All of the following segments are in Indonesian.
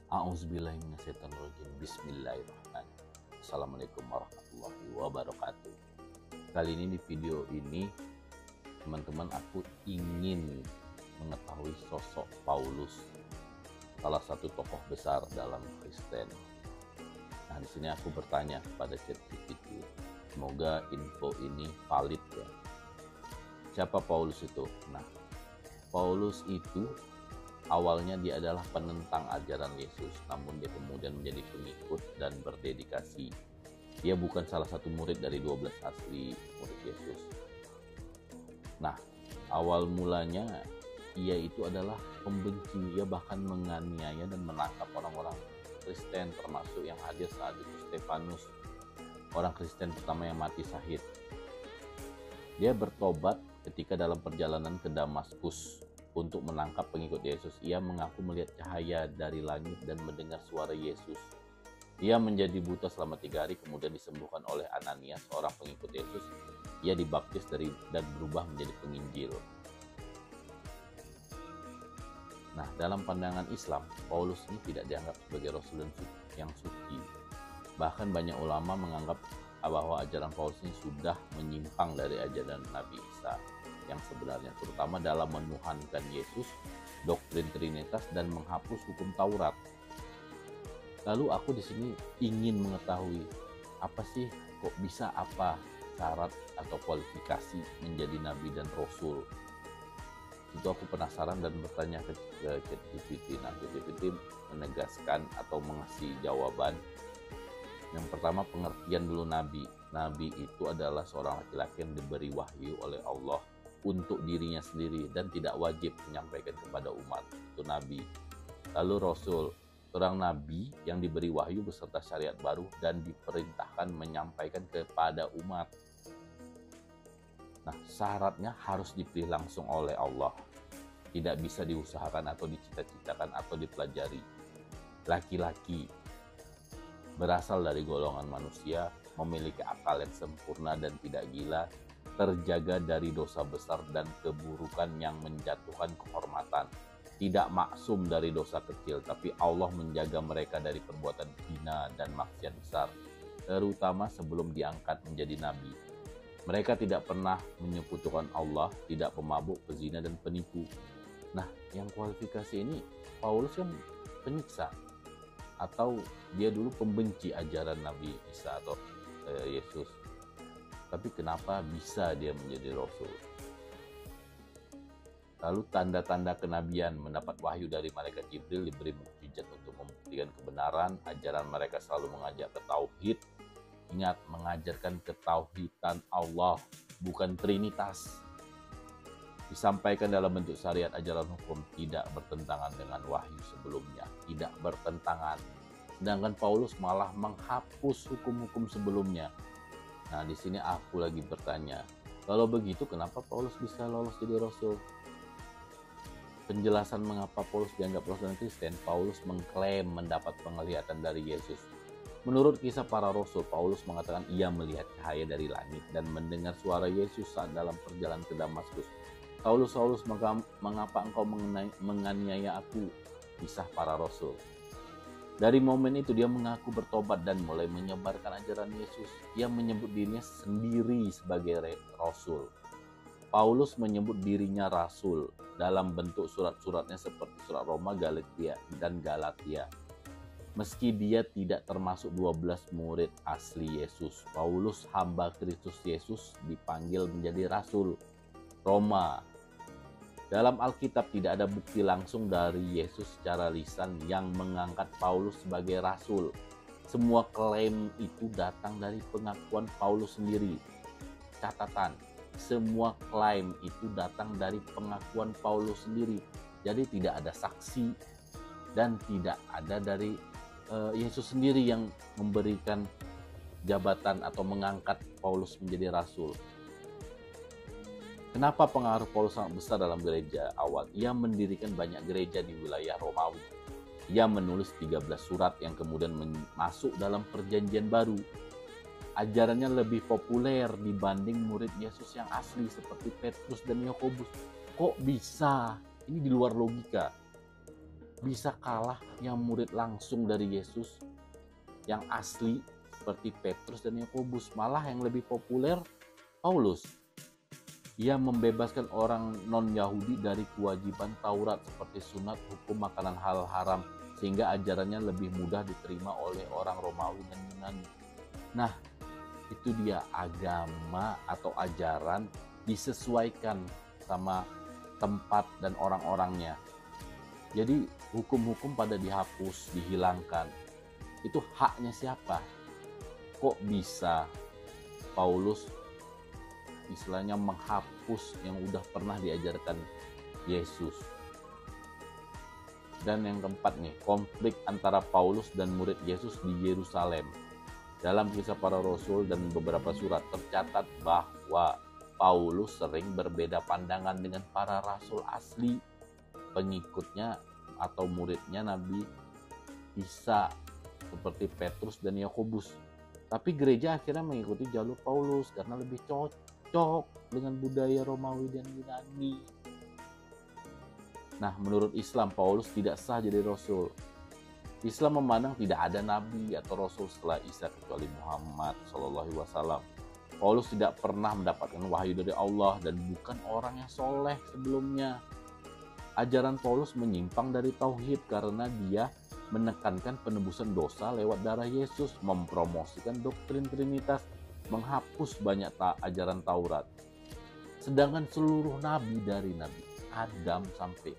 A'udzubillahiminasyaitonirrajim. Bismillahirrahmanirrahim. Assalamualaikum warahmatullahi wabarakatuh. Kali ini di video ini teman-teman aku ingin mengetahui sosok Paulus, salah satu tokoh besar dalam Kristen. Nah, di sini aku bertanya kepada ChatGPT. Semoga info ini valid ya. Siapa Paulus itu? Nah, Paulus itu awalnya dia adalah penentang ajaran Yesus, namun dia kemudian menjadi pengikut dan berdedikasi. Dia bukan salah satu murid dari 12 asli murid Yesus. Nah, awal mulanya ia itu adalah pembenci. Ia bahkan menganiaya dan menangkap orang-orang Kristen, termasuk yang hadir saat itu Stefanus, orang Kristen pertama yang mati syahid. Dia bertobat ketika dalam perjalanan ke Damaskus untuk menangkap pengikut Yesus. Ia mengaku melihat cahaya dari langit dan mendengar suara Yesus. Ia menjadi buta selama 3 hari, kemudian disembuhkan oleh Ananias, seorang pengikut Yesus. Ia dibaptis dan berubah menjadi penginjil. Nah, dalam pandangan Islam, Paulus ini tidak dianggap sebagai rasul yang suci. Bahkan banyak ulama menganggap bahwa ajaran Paulus ini sudah menyimpang dari ajaran Nabi Isa yang sebenarnya, terutama dalam menuhankan Yesus, doktrin Trinitas, dan menghapus hukum Taurat. Lalu aku di sini ingin mengetahui apa sih, kok bisa, apa syarat atau kualifikasi menjadi nabi dan rasul. Itu aku penasaran dan bertanya ke ChatGPT. Nah, ChatGPT menegaskan atau mengasih jawaban. Yang pertama, pengertian dulu nabi. Nabi itu adalah seorang laki-laki yang diberi wahyu oleh Allah untuk dirinya sendiri dan tidak wajib menyampaikan kepada umat. Itu nabi. Lalu rasul, seorang nabi yang diberi wahyu beserta syariat baru dan diperintahkan menyampaikan kepada umat. Nah, syaratnya harus dipilih langsung oleh Allah. Tidak bisa diusahakan atau dicita-citakan atau dipelajari. Laki-laki, berasal dari golongan manusia, memiliki akal yang sempurna dan tidak gila, terjaga dari dosa besar dan keburukan yang menjatuhkan kehormatan. Tidak maksum dari dosa kecil, tapi Allah menjaga mereka dari perbuatan zina dan maksiat besar, terutama sebelum diangkat menjadi nabi. Mereka tidak pernah menyekutukan Allah, tidak pemabuk, pezina, dan penipu. Nah, yang kualifikasi ini, Paulus kan penyiksa, atau dia dulu pembenci ajaran Nabi Isa atau Yesus. Tapi kenapa bisa dia menjadi rasul? Lalu tanda-tanda kenabian, mendapat wahyu dari malaikat Jibril, diberi mukjizat untuk membuktikan kebenaran. Ajaran mereka selalu mengajak ke tauhid. Ingat, mengajarkan ketauhidan Allah, bukan trinitas. Disampaikan dalam bentuk syariat ajaran hukum, tidak bertentangan dengan wahyu sebelumnya, tidak bertentangan. Sedangkan Paulus malah menghapus hukum-hukum sebelumnya. Nah, di sini aku lagi bertanya, kalau begitu kenapa Paulus bisa lolos jadi rasul? Penjelasan mengapa Paulus dianggap rasul dan Kristen, Paulus mengklaim mendapat penglihatan dari Yesus. Menurut kisah para rasul, Paulus mengatakan ia melihat cahaya dari langit dan mendengar suara Yesus saat dalam perjalanan ke Damaskus. Saulus, Saulus, mengapa engkau menganiaya aku? Kisah para rasul. Dari momen itu dia mengaku bertobat dan mulai menyebarkan ajaran Yesus. Ia menyebut dirinya sendiri sebagai rasul. Paulus menyebut dirinya rasul dalam bentuk surat-suratnya seperti surat Roma, Galatia, dan Galatia. Meski dia tidak termasuk 12 murid asli Yesus, Paulus, hamba Kristus Yesus, dipanggil menjadi rasul. Roma. Dalam Alkitab tidak ada bukti langsung dari Yesus secara lisan yang mengangkat Paulus sebagai rasul. Semua klaim itu datang dari pengakuan Paulus sendiri. Catatan, semua klaim itu datang dari pengakuan Paulus sendiri. Jadi tidak ada saksi dan tidak ada dari Yesus sendiri yang memberikan jabatan atau mengangkat Paulus menjadi rasul. Kenapa pengaruh Paulus sangat besar dalam gereja awal? Ia mendirikan banyak gereja di wilayah Romawi. Ia menulis 13 surat yang kemudian masuk dalam perjanjian baru. Ajarannya lebih populer dibanding murid Yesus yang asli seperti Petrus dan Yakobus. Kok bisa? Ini di luar logika. bisa kalah yang murid langsung dari Yesus, yang asli seperti Petrus dan Yakobus. Malah yang lebih populer Paulus. Ia membebaskan orang non-Yahudi dari kewajiban Taurat seperti sunat, hukum makanan hal haram, sehingga ajarannya lebih mudah diterima oleh orang Romawi dan Yunani. Nah, itu dia agama atau ajaran disesuaikan sama tempat dan orang-orangnya. Jadi hukum-hukum pada dihapus, dihilangkan. Itu haknya siapa? Kok bisa Paulus istilahnya menghapus yang udah pernah diajarkan Yesus? Dan yang keempat nih, konflik antara Paulus dan murid Yesus di Yerusalem. Dalam Kisah Para Rasul dan beberapa surat tercatat bahwa Paulus sering berbeda pandangan dengan para rasul asli, pengikutnya atau muridnya Nabi Isa seperti Petrus dan Yakobus. Tapi gereja akhirnya mengikuti jalur Paulus karena lebih cocok dengan budaya Romawi dan Yunani. Nah, menurut Islam, Paulus tidak sah jadi rasul. Islam memandang tidak ada nabi atau rasul setelah Isa kecuali Muhammad SAW. Paulus tidak pernah mendapatkan wahyu dari Allah dan bukan orang yang soleh sebelumnya. Ajaran Paulus menyimpang dari tauhid karena dia menekankan penebusan dosa lewat darah Yesus, mempromosikan doktrin Trinitas, menghapus banyak ajaran Taurat. Sedangkan seluruh nabi dari Nabi Adam sampai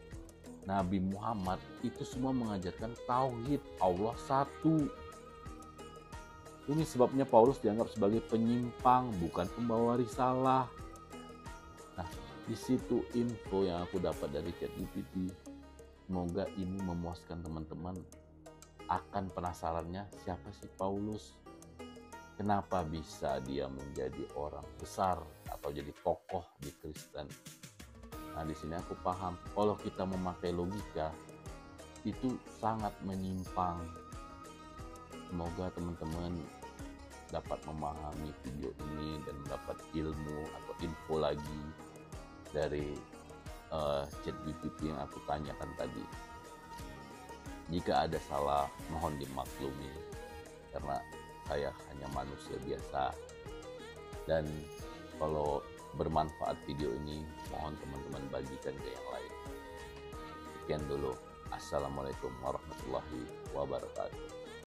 Nabi Muhammad itu semua mengajarkan tauhid, Allah satu. Ini sebabnya Paulus dianggap sebagai penyimpang, bukan pembawa risalah. Nah, di situ info yang aku dapat dari ChatGPT. Semoga ini memuaskan teman-teman akan penasarannya siapa sih Paulus? Kenapa bisa dia menjadi orang besar atau jadi tokoh di Kristen? Nah, di sini aku paham kalau kita memakai logika itu sangat menyimpang. Semoga teman-teman dapat memahami video ini dan mendapat ilmu atau info lagi dari ChatGPT yang aku tanyakan tadi. Jika ada salah, mohon dimaklumi karena saya hanya manusia biasa. Dan kalau bermanfaat video ini, mohon teman-teman bagikan ke yang lain. Sekian dulu. Assalamualaikum warahmatullahi wabarakatuh.